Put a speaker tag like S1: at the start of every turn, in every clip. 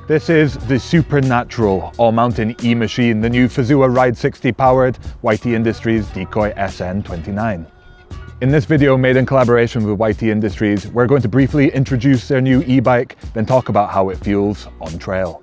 S1: This is the supernatural all-mountain e-machine, the new Fazua Ride 60 powered YT Industries Decoy SN 29. In this video made in collaboration with YT Industries, we're going to briefly introduce their new e-bike, then talk about how it feels on trail.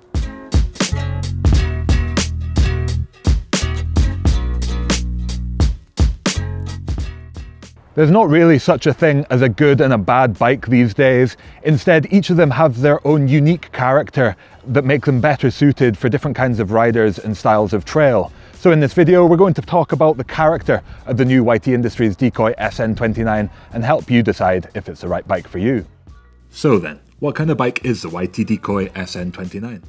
S1: There's not really such a thing as a good and a bad bike these days. Instead, each of them have their own unique character that make them better suited for different kinds of riders and styles of trail. So in this video, we're going to talk about the character of the new YT Industries Decoy SN 29 and help you decide if it's the right bike for you.
S2: So then, what kind of bike is the YT Decoy SN 29?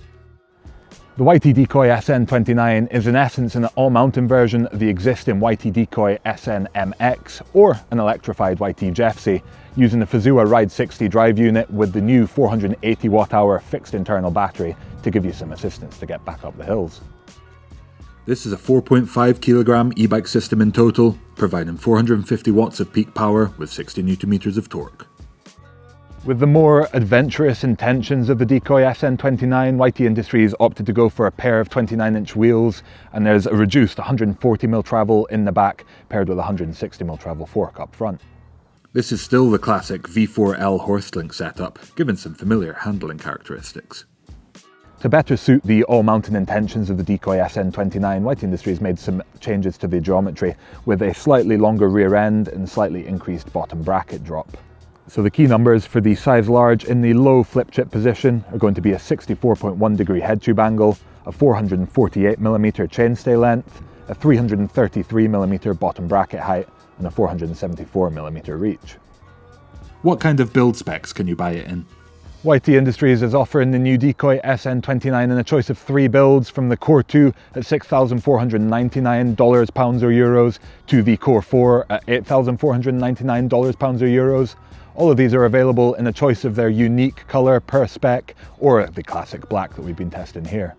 S1: The YT Decoy SN 29 is in essence an all-mountain version of the existing YT Decoy SN MX or an electrified YT Jeffsy, using the Fazua Ride 60 drive unit with the new 480 watt-hour fixed internal battery to give you some assistance to get back up the hills.
S2: This is a 4.5 kilogram e-bike system in total, providing 450 watts of peak power with 60 Newton meters of torque.
S1: With the more adventurous intentions of the Decoy SN 29, YT Industries opted to go for a pair of 29-inch wheels, and there's a reduced 140mm travel in the back, paired with a 160mm travel fork up front.
S2: This is still the classic V4L horse-link setup, given some familiar handling characteristics.
S1: To better suit the all-mountain intentions of the Decoy SN 29, YT Industries made some changes to the geometry, with a slightly longer rear end and slightly increased bottom bracket drop. So the key numbers for the size large in the low flip chip position are going to be a 64.1 degree head tube angle, a 448mm chainstay length, a 333mm bottom bracket height, and a 474mm reach.
S2: What kind of build specs can you buy it in?
S1: YT Industries is offering the new Decoy SN 29 in a choice of 3 builds, from the Core 2 at $6,499 pounds or euros to the Core 4 at $8,499 pounds or euros. All of these are available in a choice of their unique colour per spec or the classic black that we've been testing here.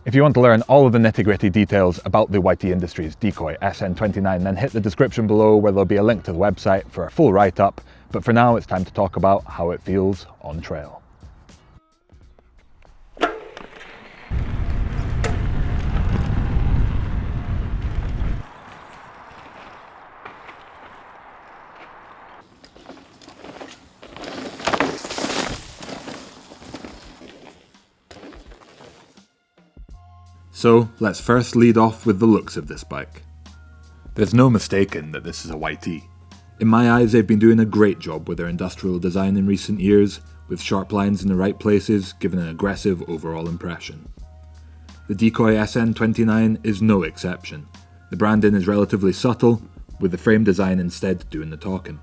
S1: If you want to learn all of the nitty-gritty details about the YT Industries Decoy SN 29, then hit the description below where there'll be a link to the website for a full write-up. But for now, it's time to talk about how it feels on trail.
S2: So let's first lead off with the looks of this bike. There's no mistaking that this is a YT. In my eyes, they've been doing a great job with their industrial design in recent years, with sharp lines in the right places, giving an aggressive overall impression. The Decoy SN 29 is no exception. The branding is relatively subtle, with the frame design instead doing the talking.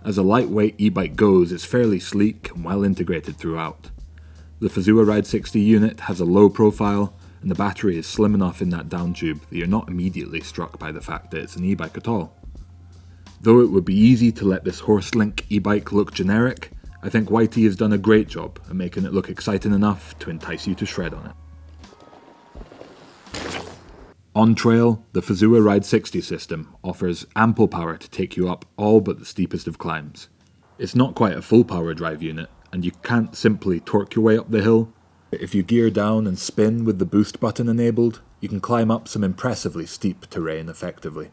S2: As a lightweight e-bike goes, it's fairly sleek and well integrated throughout. The Fazua Ride 60 unit has a low profile, and the battery is slim enough in that down tube that you're not immediately struck by the fact that it's an e-bike at all. Though it would be easy to let this horse-link e-bike look generic, I think YT has done a great job at making it look exciting enough to entice you to shred on it. On trail, the Fazua Ride 60 system offers ample power to take you up all but the steepest of climbs. It's not quite a full power drive unit, and you can't simply torque your way up the hill. If you gear down and spin with the boost button enabled, you can climb up some impressively steep terrain effectively.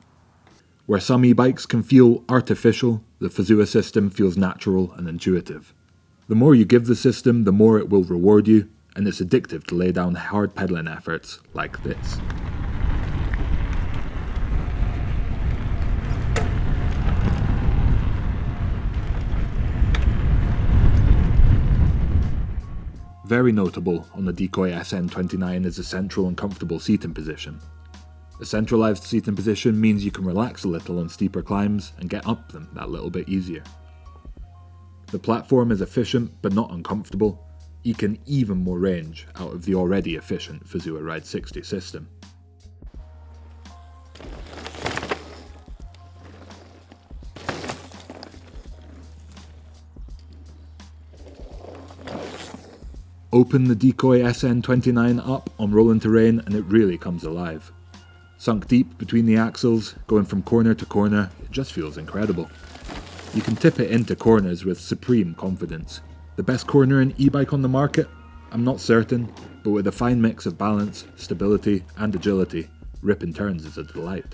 S2: Where some e-bikes can feel artificial, the Fazua system feels natural and intuitive. The more you give the system, the more it will reward you, and it's addictive to lay down hard pedaling efforts like this. Very notable on the Decoy SN 29 is the central and comfortable seating position. A centralised seating position means you can relax a little on steeper climbs and get up them that little bit easier. The platform is efficient but not uncomfortable, eking even more range out of the already efficient Fazua Ride 60 system. Open the Decoy SN 29 up on rolling terrain and it really comes alive. Sunk deep between the axles, going from corner to corner, it just feels incredible. You can tip it into corners with supreme confidence. The best cornering e-bike on the market? I'm not certain, but with a fine mix of balance, stability and agility, ripping turns is a delight.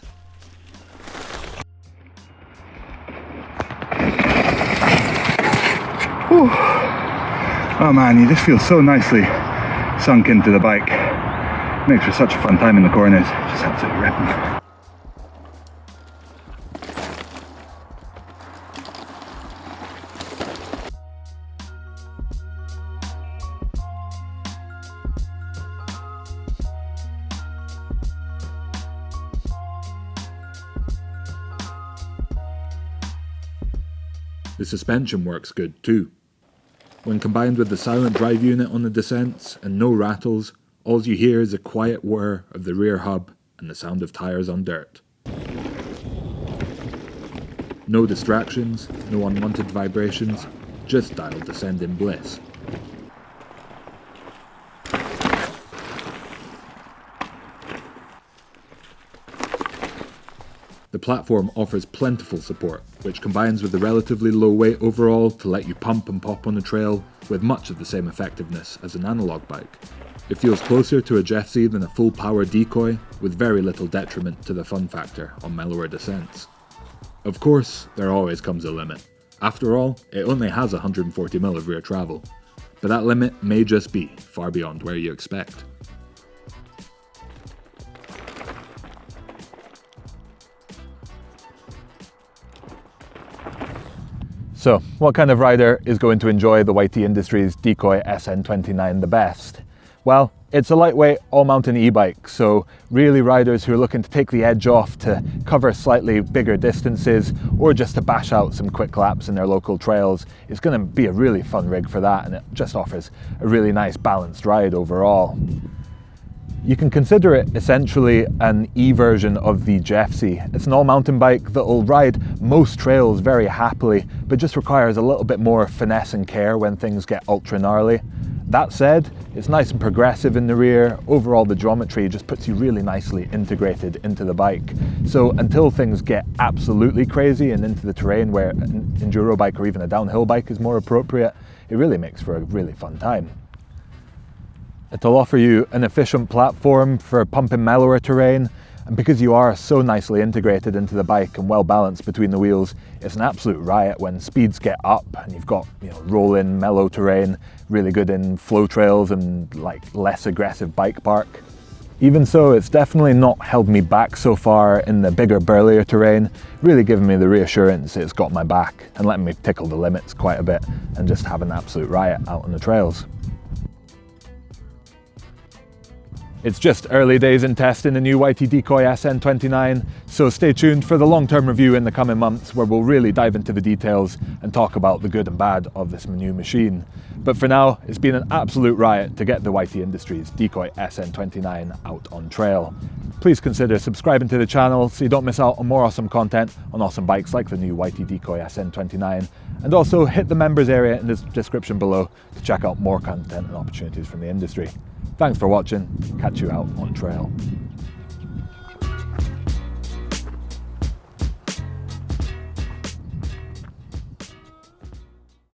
S3: Whew. Oh man, you just feel so nicely sunk into the bike. Makes for such a fun time in the corners. Just absolutely ripping.
S2: The suspension works good too. When combined with the silent drive unit on the descents and no rattles, all you hear is a quiet whir of the rear hub and the sound of tyres on dirt. No distractions, no unwanted vibrations, just dial descending bliss. The platform offers plentiful support, which combines with the relatively low weight overall to let you pump and pop on the trail with much of the same effectiveness as an analogue bike. It feels closer to a Jeffsy than a full power Decoy, with very little detriment to the fun factor on mellower descents. Of course, there always comes a limit. After all, it only has 140mm of rear travel, but that limit may just be far beyond where you expect.
S1: So, what kind of rider is going to enjoy the YT Industries Decoy SN29 the best? Well, it's a lightweight all-mountain e-bike, so really riders who are looking to take the edge off to cover slightly bigger distances or just to bash out some quick laps in their local trails, it's going to be a really fun rig for that, and it just offers a really nice balanced ride overall. You can consider it essentially an e-version of the Jeffsy. It's an all-mountain bike that will ride most trails very happily, but just requires a little bit more finesse and care when things get ultra gnarly. That said, it's nice and progressive in the rear. Overall, the geometry just puts you really nicely integrated into the bike. So until things get absolutely crazy and into the terrain where an enduro bike or even a downhill bike is more appropriate, it really makes for a really fun time. It'll offer you an efficient platform for pumping mellower terrain, and because you are so nicely integrated into the bike and well balanced between the wheels, it's an absolute riot when speeds get up and you've got, roll-in mellow terrain, really good in flow trails and less aggressive bike park. Even so, it's definitely not held me back so far in the bigger, burlier terrain, really giving me the reassurance it's got my back and letting me tickle the limits quite a bit and just have an absolute riot out on the trails. It's just early days in testing the new YT Decoy SN29, so stay tuned for the long-term review in the coming months where we'll really dive into the details and talk about the good and bad of this new machine. But for now, it's been an absolute riot to get the YT Industries Decoy SN29 out on trail. Please consider subscribing to the channel so you don't miss out on more awesome content on awesome bikes like the new YT Decoy SN29, and also hit the members area in the description below to check out more content and opportunities from the industry. Thanks for watching, catch you out on trail.